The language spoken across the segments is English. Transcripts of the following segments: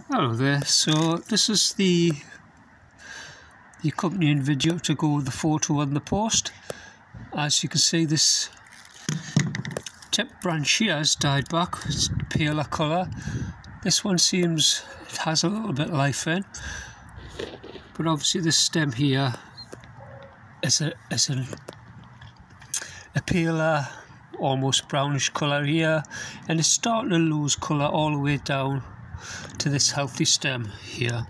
Hello there, so this is the accompanying video to go with the photo on the post. As you can see, this tip branch here has died back. It's paler colour. This one seems it has a little bit of life in, but obviously this stem here is a paler, almost brownish colour here, and it's starting to lose colour all the way down to this healthy stem here.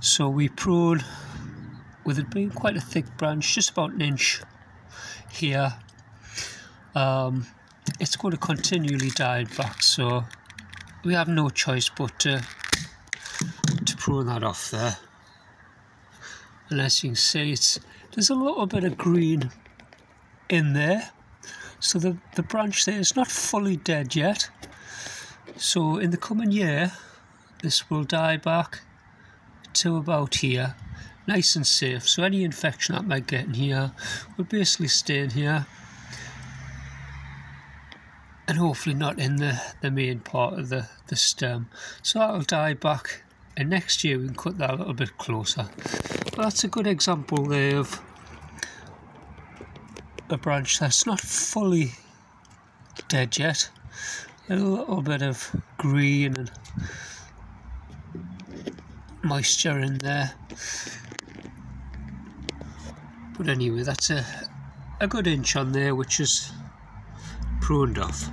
So we prune, with it being quite a thick branch, just about an inch here. It's going to continually die back, so we have no choice but to prune that off there. And as you can see, there's a little bit of green in there, so the branch there is not fully dead yet. So in the coming year, this will die back to about here, nice and safe. So any infection that might get in here will basically stay in here, and hopefully not in the main part of the stem. So that'll die back, and next year we can cut that a little bit closer. But that's a good example there of a branch that's not fully dead yet. A little bit of green and moisture in there. But anyway, that's a good inch on there, which is pruned off.